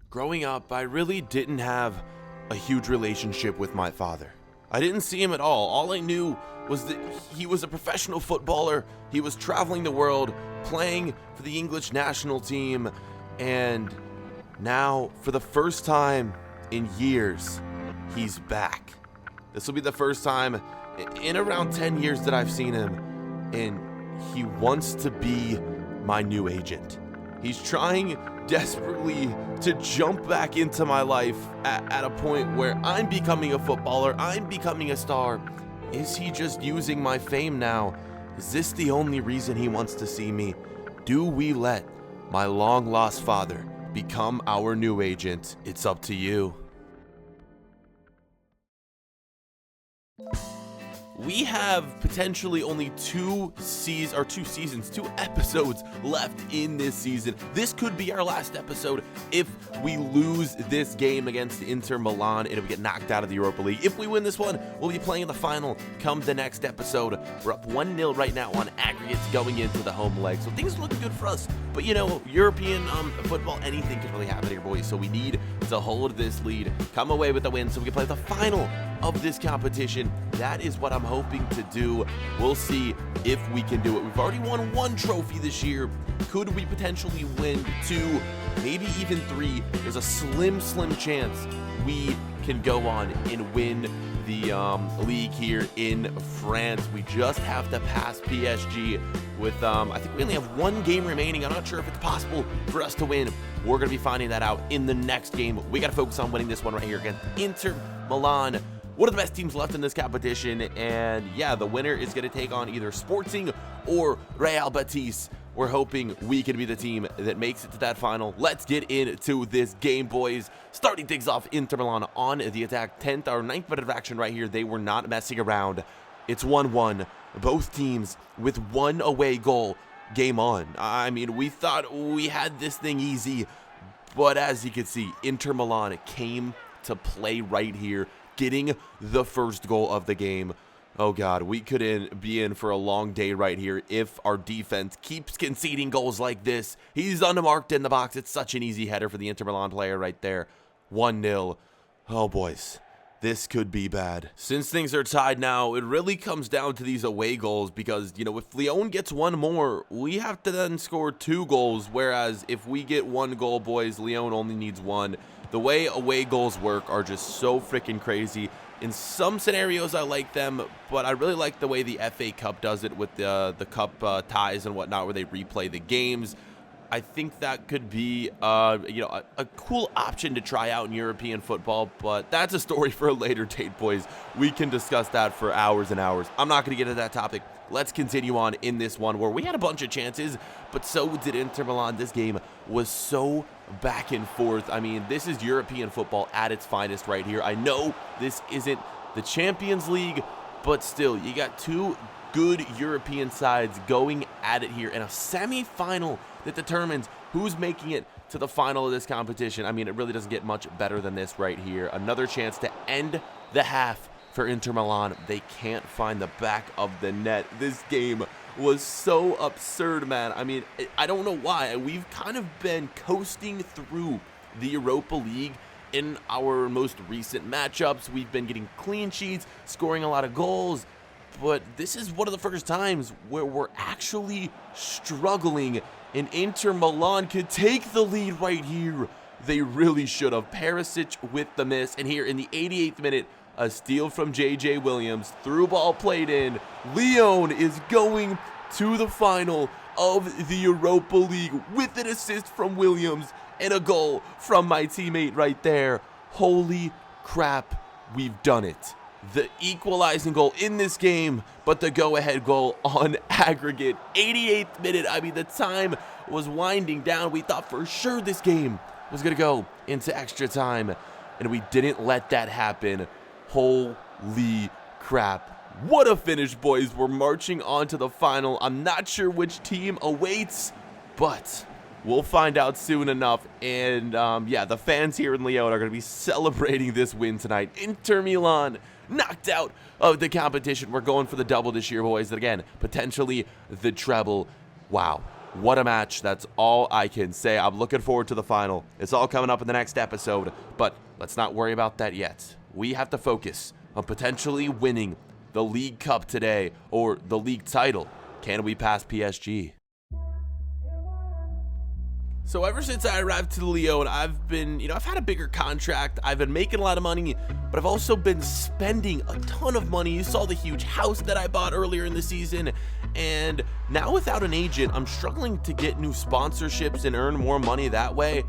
Growing up, I really didn't have a huge relationship with my father. I didn't see him at all. All I knew was that he was a professional footballer. He was traveling the world, playing for the English national team, and now, for the first time in years, he's back. This will be the first time in around 10 years that I've seen him, and he wants to be my new agent. He's trying desperately to jump back into my life at a point where I'm becoming a footballer, I'm becoming a star. Is he just using my fame now? Is this the only reason he wants to see me? Do we let my long-lost father become our new agent? It's up to you. We have potentially only two episodes left in this season. This could be our last episode if we lose this game against Inter Milan and we get knocked out of the Europa League. If we win this one, we'll be playing in the final come the next episode. We're up 1-0 right now on aggregates going into the home leg, so things are looking good for us. But you know, European football, anything can really happen here, boys, so we need to hold this lead, come away with a win so we can play the final of this competition. That is what I'm hoping to do. We'll see if we can do it. We've already won one trophy this year. Could we potentially win two, maybe even three? There's a slim chance we can go on and win the league here in France. We just have to pass PSG with, I think we only have one game remaining. I'm not sure if it's possible for us to win. We're going to be finding that out in the next game. We got to focus on winning this one right here against Inter Milan. One of the best teams left in this competition, and yeah, the winner is going to take on either Sporting or Real Betis. We're hoping we can be the team that makes it to that final. Let's get into this game, boys. Starting things off, Inter Milan on the attack. 10th or 9th minute of action right here. They were not messing around. It's 1-1. Both teams with one away goal. Game on. I mean, we thought we had this thing easy, but as you can see, Inter Milan came to play right here, getting the first goal of the game. Oh God, we could be in for a long day right here if our defense keeps conceding goals like this. He's unmarked in the box. It's such an easy header for the Inter Milan player right there. 1-0. Oh boys, this could be bad. Since things are tied now, it really comes down to these away goals because, you know, if Lyon gets one more, we have to then score 2 goals, whereas if we get 1 goal, boys, Lyon only needs 1. The way away goals work are just so freaking crazy. In some scenarios, I like them, but I really like the way the FA Cup does it with the cup ties and whatnot, where they replay the games. I think that could be, a cool option to try out in European football, but that's a story for a later date, boys. We can discuss that for hours and hours. I'm not going to get into that topic. Let's continue on in this one where we had a bunch of chances, but so did Inter Milan. This game was so back and forth. I mean, this is European football at its finest right here. I know this isn't the Champions League, but still, you got two good European sides going at it here in a semi-final that determines who's making it to the final of this competition. I mean, it really doesn't get much better than this right here. Another chance to end the half for Inter Milan. They can't find the back of the net. This game was so absurd, man. I mean, I don't know why. We've kind of been coasting through the Europa League in our most recent matchups. We've been getting clean sheets, scoring a lot of goals, but this is one of the first times where we're actually struggling, and Inter Milan could take the lead right here. They really should have. Perisic with the miss, and here in the 88th minute, a steal from J.J. Williams, through ball played in. Lyon is going to the final of the Europa League with an assist from Williams and a goal from my teammate right there. Holy crap, we've done it. The equalizing goal in this game, but the go-ahead goal on aggregate. 88th minute, I mean, the time was winding down. We thought for sure this game was going to go into extra time, and we didn't let that happen. Holy crap. What a finish, boys. We're marching on to the final. I'm not sure which team awaits, but we'll find out soon enough. And yeah, the fans here in Lyon are going to be celebrating this win tonight. Inter Milan knocked out of the competition. We're going for the double this year, boys. And again, potentially the treble. Wow. what a match. That's all I can say. I'm looking forward to the final. It's all coming up in the next episode, but let's not worry about that yet. We have to focus on potentially winning the League Cup today, or the league title. Can we pass PSG? So ever since I arrived to Lyon, I've been, I've had a bigger contract. I've been making a lot of money, but I've also been spending a ton of money. You saw the huge house that I bought earlier in the season. And now without an agent, I'm struggling to get new sponsorships and earn more money that way.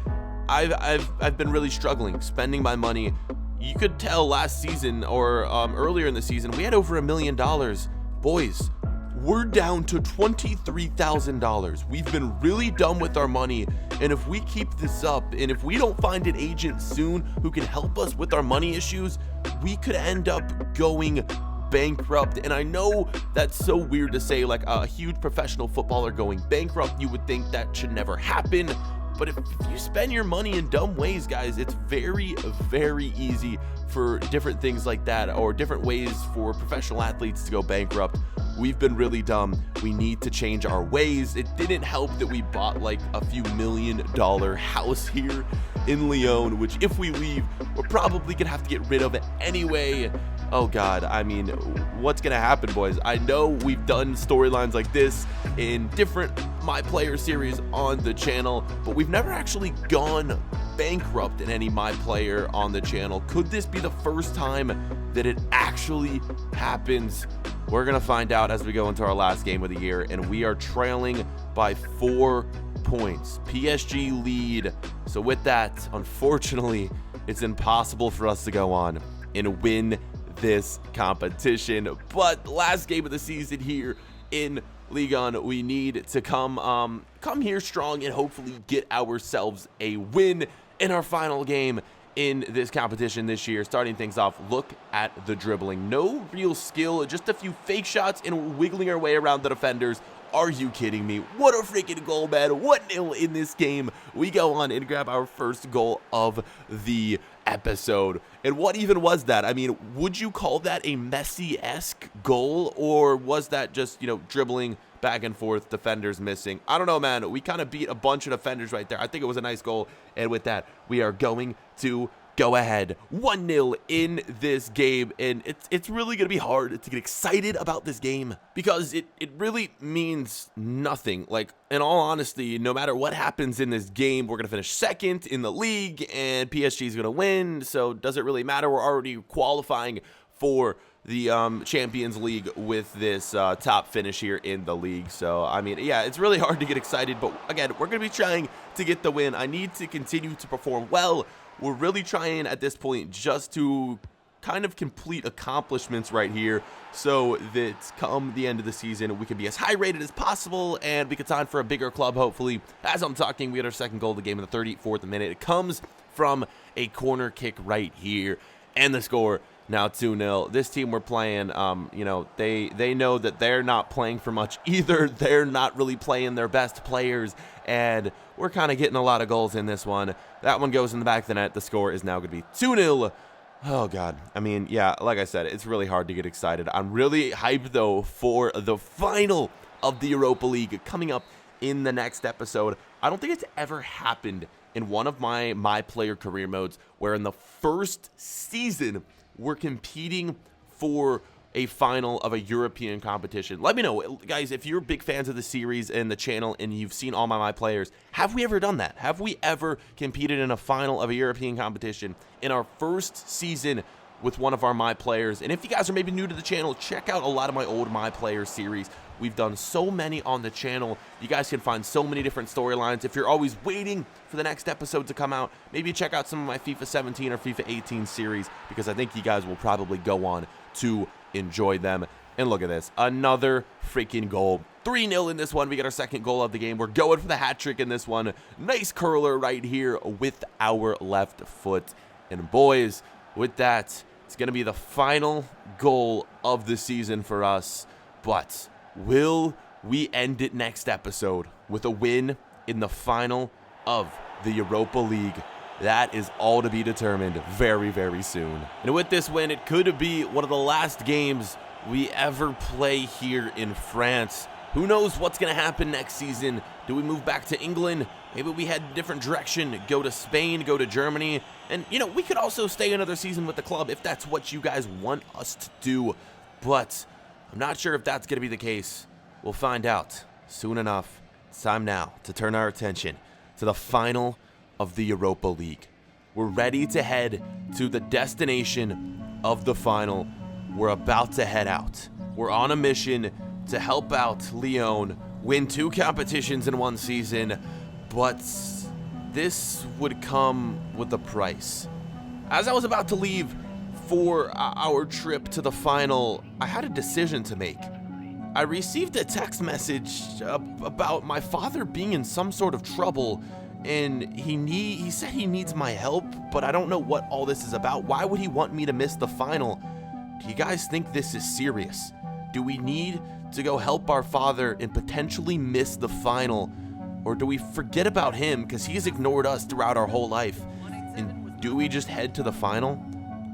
I've been really struggling spending my money. You could tell last season or earlier in the season, we had over $1 million. Boys, we're down to $23,000. We've been really dumb with our money, and if we keep this up, and if we don't find an agent soon who can help us with our money issues, we could end up going bankrupt. And I know that's so weird to say, like a huge professional footballer going bankrupt. You would think that should never happen. But if you spend your money in dumb ways, guys, it's very, very easy for different things like that, or different ways for professional athletes to go bankrupt. We've been really dumb. We need to change our ways. It didn't help that we bought like a few $1 million house here in Lyon, which if we leave, we're probably gonna have to get rid of it anyway. Oh God, I mean, what's gonna happen, boys? I know we've done storylines like this in different My Player series on the channel, but we've never actually gone bankrupt in any My Player on the channel. Could this be the first time that it actually happens? We're gonna find out as we go into our last game of the year, and we are trailing by 4 points. PSG lead. So with that, unfortunately, it's impossible for us to go on and win this competition. But last game of the season here in Ligue 1, we need to come here strong and hopefully get ourselves a win in our final game in this competition this year. Starting things off, look at the dribbling. No real skill, just a few fake shots and wiggling our way around the defenders. Are you kidding me? What a freaking goal, man. 1-0 in this game. We go on and grab our first goal of the episode. And what even was that? I mean, would you call that a Messi-esque goal, or was that just, dribbling back and forth, defenders missing? I don't know, man. We kind of beat a bunch of defenders right there. I think it was a nice goal. And with that, we are going to go ahead 1-0 in this game, and it's really gonna be hard to get excited about this game because it really means nothing. Like, in all honesty, no matter what happens in this game, we're gonna finish second in the league and PSG is gonna win, so does it really matter? We're already qualifying for the Champions League with this top finish here in the league. So I mean, yeah, it's really hard to get excited, but again, we're gonna be trying to get the win. I need to continue to perform well. We're really trying at this point just to kind of complete accomplishments right here so that come the end of the season, we can be as high rated as possible and we can sign for a bigger club, hopefully. As I'm talking, we had our second goal of the game in the 34th minute. It comes from a corner kick right here, and the score now 2-0. This team we're playing, they know that they're not playing for much either. They're not really playing their best players, and we're kind of getting a lot of goals in this one. That one goes in the back of the net. The score is now going to be 2-0. Oh, God. I mean, yeah, like I said, it's really hard to get excited. I'm really hyped, though, for the final of the Europa League coming up in the next episode. I don't think it's ever happened in one of my player career modes where in the first season we're competing for a final of a European competition. Let me know, guys, if you're big fans of the series and the channel and you've seen all my players. Have we ever done that? Have we ever competed in a final of a European competition in our first season with one of our My Players? And if you guys are maybe new to the channel, check out a lot of my old My Player series. We've done so many on the channel. You guys can find so many different storylines. If you're always waiting for the next episode to come out, maybe check out some of my FIFA 17 or FIFA 18 series, because I think you guys will probably go on to enjoy them. And look at this, another freaking goal. 3-0 in this one. We get our second goal of the game. We're going for the hat trick in this one. Nice curler right here with our left foot. And boys, with that, it's going to be the final goal of the season for us. But will we end it next episode with a win in the final of the Europa League? That is all to be determined very, very soon. And with this win, it could be one of the last games we ever play here in France. Who knows what's going to happen next season? Do we move back to England? Maybe we head a different direction, go to Spain, go to Germany. And, we could also stay another season with the club if that's what you guys want us to do. But I'm not sure if that's going to be the case. We'll find out soon enough. It's time now to turn our attention to the final of the Europa League. We're ready to head to the destination of the final. We're about to head out. We're on a mission to help out Lyon win 2 competitions in 1 season, but this would come with a price. As I was about to leave for our trip to the final, I had a decision to make. I received a text message about my father being in some sort of trouble, and he said he needs my help, but I don't know what all this is about. Why would he want me to miss the final? Do you guys think this is serious? Do we need to go help our father and potentially miss the final? Or do we forget about him because he's ignored us throughout our whole life? And do we just head to the final?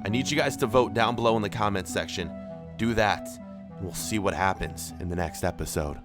I need you guys to vote down below in the comments section. Do that, and we'll see what happens in the next episode.